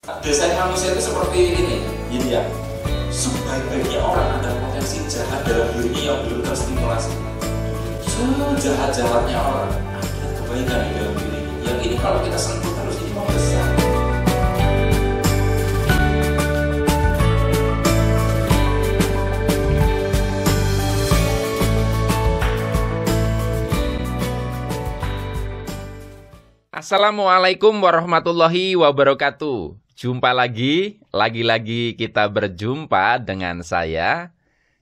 Desain manusia itu seperti ini, yin yang sebaik-baiknya orang ada potensi jahat dalam dirinya yang belum terstimulasi. Sejahat-jahatnya orang ada kebaikan di dalam dirinya. Yang ini kalau kita sentuh terus ini mau besar. Assalamualaikum warahmatullahi wabarakatuh. Jumpa lagi kita berjumpa dengan saya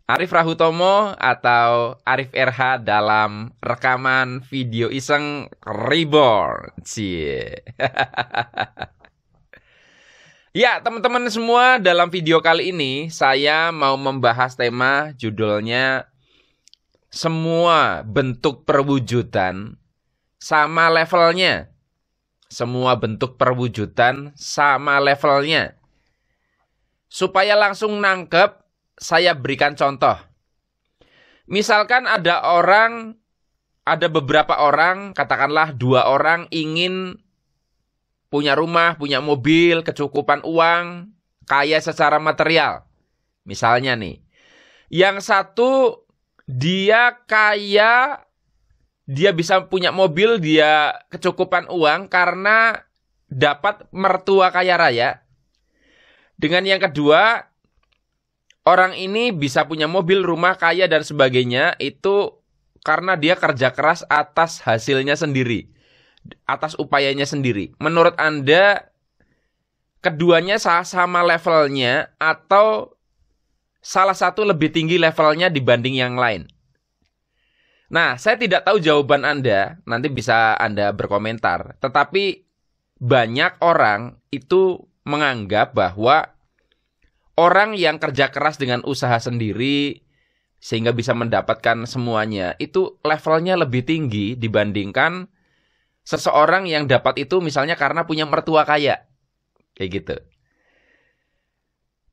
Arif Rahutomo atau Arif RH dalam rekaman video iseng Reborn. Cie. Ya, teman-teman semua, dalam video kali ini saya mau membahas tema judulnya semua bentuk perwujudan sama levelnya. Semua bentuk perwujudan sama levelnya. Supaya langsung nangkep, saya berikan contoh. Misalkan ada beberapa orang, katakanlah 2 orang ingin punya rumah, punya mobil, kecukupan uang, kaya secara material. Misalnya nih, yang satu dia kaya, dia bisa punya mobil, dia kecukupan uang karena dapat mertua kaya raya. Dengan yang kedua, orang ini bisa punya mobil, rumah, kaya, dan sebagainya, itu karena dia kerja keras atas hasilnya sendiri, atas upayanya sendiri. Menurut Anda, keduanya sama levelnya atau salah satu lebih tinggi levelnya dibanding yang lain? Nah, saya tidak tahu jawaban Anda, nanti bisa Anda berkomentar. Tetapi banyak orang itu menganggap bahwa orang yang kerja keras dengan usaha sendiri sehingga bisa mendapatkan semuanya, itu levelnya lebih tinggi dibandingkan seseorang yang dapat itu misalnya karena punya mertua kaya. Kayak gitu.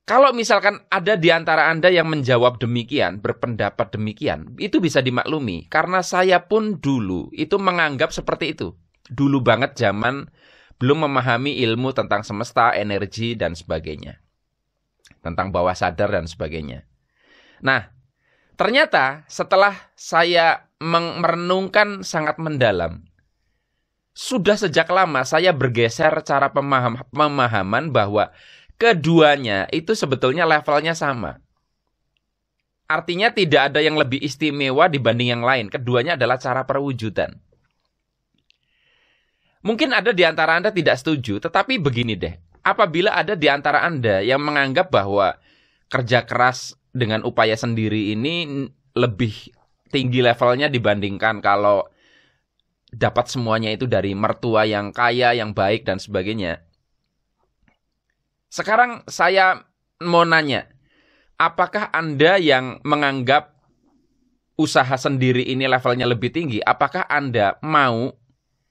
Kalau misalkan ada di antara Anda yang menjawab demikian, berpendapat demikian, itu bisa dimaklumi. Karena saya pun dulu itu menganggap seperti itu. Dulu banget zaman belum memahami ilmu tentang semesta, energi, dan sebagainya. Tentang bawah sadar dan sebagainya. Nah, ternyata setelah saya merenungkan sangat mendalam, sudah sejak lama saya bergeser cara pemahaman bahwa keduanya itu sebetulnya levelnya sama. Artinya tidak ada yang lebih istimewa dibanding yang lain. Keduanya adalah cara perwujudan. Mungkin ada di antara Anda tidak setuju, tetapi begini deh. Apabila ada di antara Anda yang menganggap bahwa kerja keras dengan upaya sendiri ini lebih tinggi levelnya dibandingkan kalau dapat semuanya itu dari mertua yang kaya, yang baik, dan sebagainya. Sekarang saya mau nanya, apakah Anda yang menganggap usaha sendiri ini levelnya lebih tinggi, apakah Anda mau,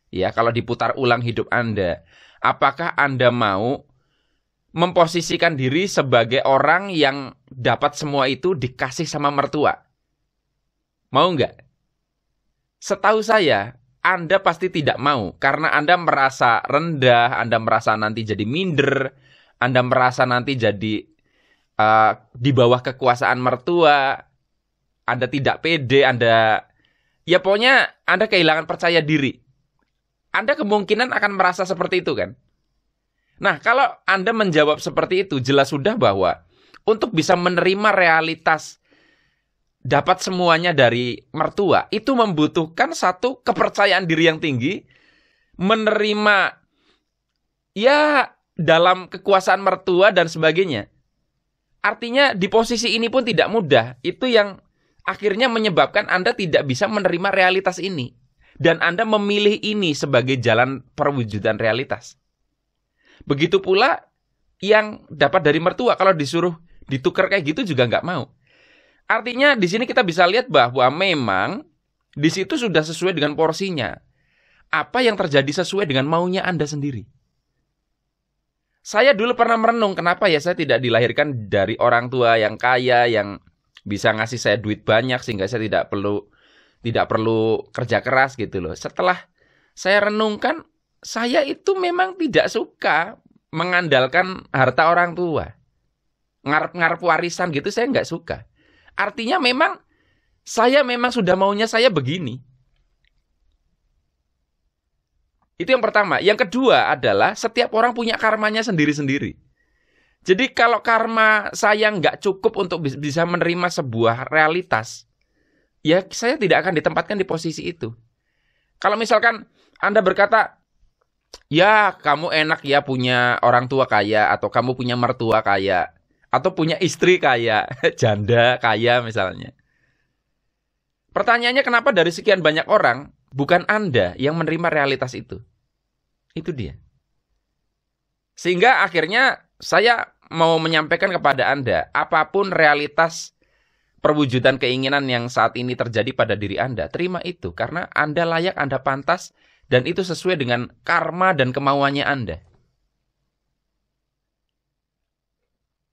ya kalau diputar ulang hidup Anda, apakah Anda mau memposisikan diri sebagai orang yang dapat semua itu dikasih sama mertua? Mau nggak? Setahu saya, Anda pasti tidak mau, karena Anda merasa rendah, Anda merasa nanti jadi minder, Anda merasa nanti jadi di bawah kekuasaan mertua, Anda tidak pede, ya pokoknya Anda kehilangan percaya diri. Anda kemungkinan akan merasa seperti itu kan? Nah, kalau Anda menjawab seperti itu, jelas sudah bahwa untuk bisa menerima realitas dapat semuanya dari mertua, itu membutuhkan satu kepercayaan diri yang tinggi, menerima ya dalam kekuasaan mertua dan sebagainya. Artinya di posisi ini pun tidak mudah. Itu yang akhirnya menyebabkan Anda tidak bisa menerima realitas ini. Dan Anda memilih ini sebagai jalan perwujudan realitas. Begitu pula yang dapat dari mertua. Kalau disuruh ditukar kayak gitu juga nggak mau. Artinya di sini kita bisa lihat bahwa memang di situ sudah sesuai dengan porsinya. Apa yang terjadi sesuai dengan maunya Anda sendiri. Saya dulu pernah merenung, kenapa ya saya tidak dilahirkan dari orang tua yang kaya, yang bisa ngasih saya duit banyak sehingga saya tidak perlu kerja keras gitu loh. Setelah saya renungkan, saya itu memang tidak suka mengandalkan harta orang tua. Ngarep-ngarep warisan gitu saya nggak suka. Artinya memang saya sudah maunya saya begini. Itu yang pertama. Yang kedua adalah setiap orang punya karmanya sendiri-sendiri. Jadi kalau karma saya nggak cukup untuk bisa menerima sebuah realitas, ya saya tidak akan ditempatkan di posisi itu. Kalau misalkan Anda berkata, ya kamu enak ya punya orang tua kaya, atau kamu punya mertua kaya, atau punya istri kaya, janda kaya misalnya. Pertanyaannya kenapa dari sekian banyak orang, bukan Anda yang menerima realitas itu. Itu dia. Sehingga akhirnya saya mau menyampaikan kepada Anda, apapun realitas perwujudan keinginan yang saat ini terjadi pada diri Anda, terima itu. Karena Anda layak, Anda pantas, dan itu sesuai dengan karma dan kemauannya Anda.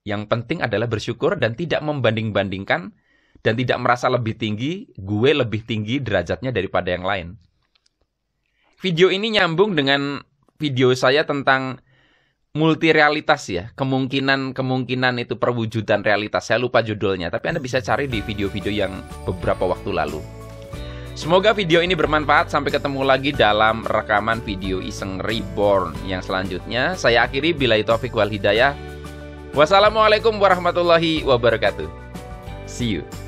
Yang penting adalah bersyukur dan tidak membanding-bandingkan dan tidak merasa lebih tinggi, gue lebih tinggi derajatnya daripada yang lain. Video ini nyambung dengan video saya tentang multirealitas ya. Kemungkinan itu perwujudan realitas. Saya lupa judulnya, tapi Anda bisa cari di video-video yang beberapa waktu lalu. Semoga video ini bermanfaat. Sampai ketemu lagi dalam rekaman video Iseng Reborn yang selanjutnya. Saya akhiri billahi taufik wal hidayah. Wassalamualaikum warahmatullahi wabarakatuh. See you.